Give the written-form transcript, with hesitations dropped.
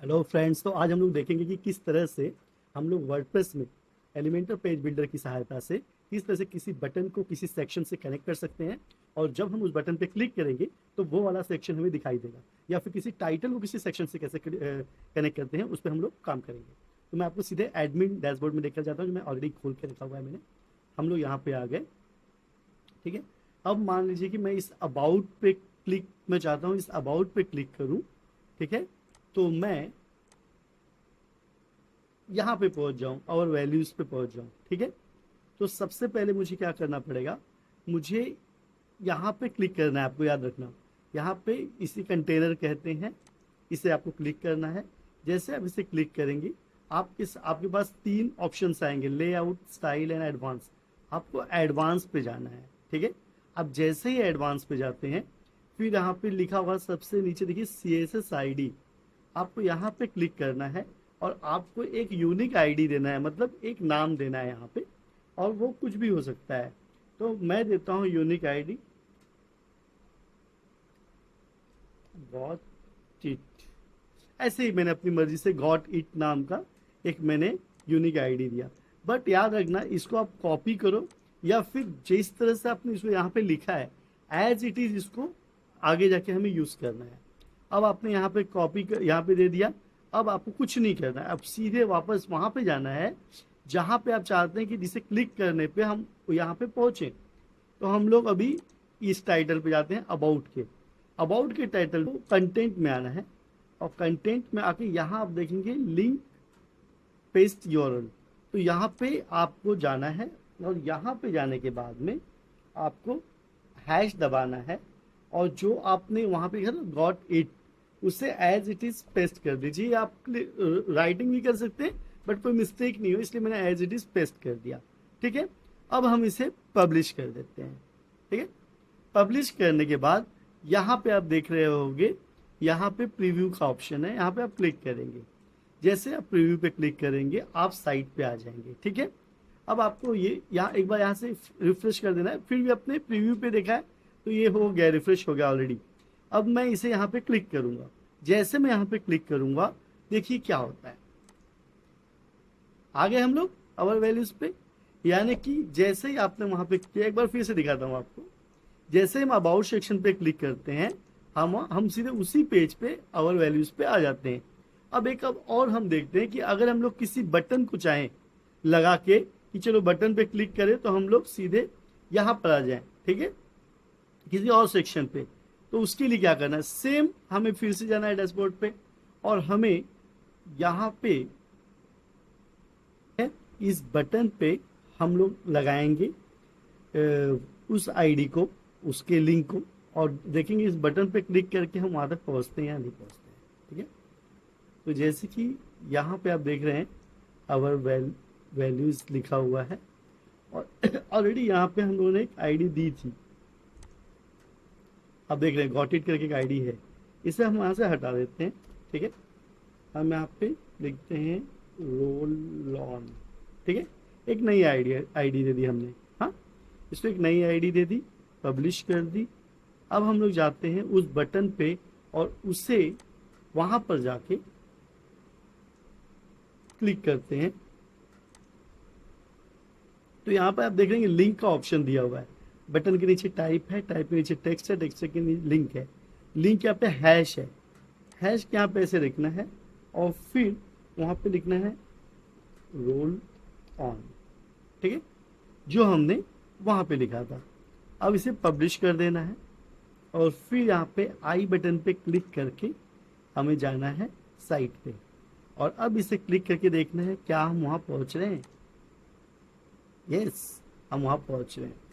Hello friends, तो आज हम लोग देखेंगे कि किस तरह से हम लोग वर्डप्रेस में एलिमेंटर पेज बिल्डर की सहायता से किस तरह से किसी बटन को किसी सेक्शन से कनेक्ट कर सकते हैं। और जब हम उस बटन पे क्लिक करेंगे तो वो वाला सेक्शन हमें दिखाई देगा, या फिर किसी टाइटल को किसी सेक्शन से कैसे कनेक्ट करते हैं उस पर हम लोग काम करेंगे। तो मैं आपको सीधे एडमिन डैशबोर्ड में लेकर जाता हूँ, जो मैं ऑलरेडी खोल के रखा हुआ है मैंने। हम लोग यहाँ पे आ गए, ठीक है। अब मान लीजिए कि मैं इस अबाउट पे क्लिक मैं चाहता हूँ इस अबाउट पे क्लिक करूँ, ठीक है। तो मैं यहाँ पे पहुंच जाऊं और वैल्यूज पे पहुंच जाऊं, ठीक है। तो सबसे पहले मुझे क्या करना पड़ेगा, मुझे यहाँ पे क्लिक करना है। आपको याद रखना, यहाँ पे इसी कंटेनर कहते हैं, इसे आपको क्लिक करना है। जैसे आप इसे क्लिक करेंगे आपके पास तीन ऑप्शंस आएंगे, लेआउट, स्टाइल एंड एडवांस। आपको एडवांस पे जाना है, ठीक है। अब जैसे ही एडवांस पे जाते हैं, फिर यहाँ पे लिखा हुआ सबसे नीचे देखिए CSS ID। आपको यहाँ पे क्लिक करना है और आपको एक यूनिक आईडी देना है, मतलब एक नाम देना है यहाँ पे, और वो कुछ भी हो सकता है। तो मैं देता हूँ यूनिक आईडी गॉट इट। ऐसे ही मैंने अपनी मर्जी से गॉट इट नाम का एक मैंने यूनिक आईडी दिया। बट याद रखना, इसको आप कॉपी करो या फिर जिस तरह से आपने इसको यहाँ पे लिखा है एज इट इज इसको आगे जाके हमें यूज करना है। अब आपने यहाँ पे यहाँ पे दे दिया। अब आपको कुछ नहीं करना है, अब सीधे वापस वहां पे जाना है जहां पे आप चाहते हैं कि जिसे क्लिक करने पे हम यहाँ पे पहुंचे। तो हम लोग अभी इस टाइटल पे जाते हैं, अबाउट के टाइटल को कंटेंट में आना है, और कंटेंट में आके यहाँ आप देखेंगे लिंक पेस्ट यूआरएल। तो यहाँ पे आपको जाना है, और यहाँ पे जाने के बाद में आपको हैश दबाना है, और जो आपने वहां पे लिखा गॉट इट उसे एज इट इज पेस्ट कर दीजिए। आप राइटिंग भी कर सकते हैं, बट कोई मिस्टेक नहीं हो, इसलिए मैंने एज इट इज पेस्ट कर दिया, ठीक है। अब हम इसे पब्लिश कर देते हैं, ठीक है। पब्लिश करने के बाद यहाँ पे आप देख रहे होंगे, यहाँ पे प्रीव्यू का ऑप्शन है, यहाँ पे आप क्लिक करेंगे। जैसे आप प्रीव्यू पे क्लिक करेंगे आप साइट पे आ जाएंगे, ठीक है। अब आपको ये यहाँ एक बार यहाँ से रिफ्रेश कर देना है, फिर भी अपने प्रीव्यू पे देखा है तो ये हो गया, रिफ्रेश हो गया ऑलरेडी। अब मैं इसे यहाँ पे क्लिक करूंगा। जैसे मैं यहाँ पे क्लिक करूंगा, देखिए क्या होता है। आ गए हम लोग अवर वैल्यूज पे, यानी कि जैसे ही आपने वहां पे किया, एक बार फिर से दिखाता हूँ आपको। जैसे हम अबाउट सेक्शन पे क्लिक करते हैं, हम सीधे उसी पेज पे अवर वैल्यूज पे आ जाते हैं। अब और हम देखते हैं कि अगर हम लोग किसी बटन को चाहें लगा के कि चलो बटन पे क्लिक करें, तो हम लोग सीधे यहाँ पर आ जाएं, ठीक है, किसी और सेक्शन पे। तो उसके लिए क्या करना है, सेम हमें फिर से जाना है डैशबोर्ड पे, और हमें यहाँ पे इस बटन पे हम लोग लगाएंगे उस आईडी को, उसके लिंक को, और देखेंगे इस बटन पे क्लिक करके हम वहां तक पहुंचते हैं या नहीं पहुंचते हैं, ठीक है। तो जैसे कि यहाँ पे आप देख रहे हैं अवर वैल्यूज लिखा हुआ है, और ऑलरेडी यहाँ पे हम लोगों ने एक आईडी दी थी। अब देख रहे हैं गॉट इट करके एक आईडी है, इसे हम वहां से हटा देते हैं, ठीक है। हम यहाँ पे लिखते हैं रोल ऑन, ठीक है। एक नई आईडी दे दी हमने, हाँ, इसको एक नई आईडी दे दी, पब्लिश कर दी। अब हम लोग जाते हैं उस बटन पे और उसे वहां पर जाके क्लिक करते हैं। तो यहाँ पे आप देख रहे हैं लिंक का ऑप्शन दिया हुआ है। बटन के नीचे टाइप है, टाइप के नीचे टेक्स्ट है, टेक्स्ट के नीचे लिंक है, लिंक यहाँ पे हैश है, हैश यहाँ पे ऐसे लिखना है, और फिर वहां पे लिखना है रोल ऑन, ठीक है, जो हमने वहां पे लिखा था। अब इसे पब्लिश कर देना है, और फिर यहाँ पे आई बटन पे क्लिक करके हमें जाना है साइट पे, और अब इसे क्लिक करके देखना है क्या हम वहां पहुंच रहे हैं। यस, हम वहां पहुंच रहे हैं।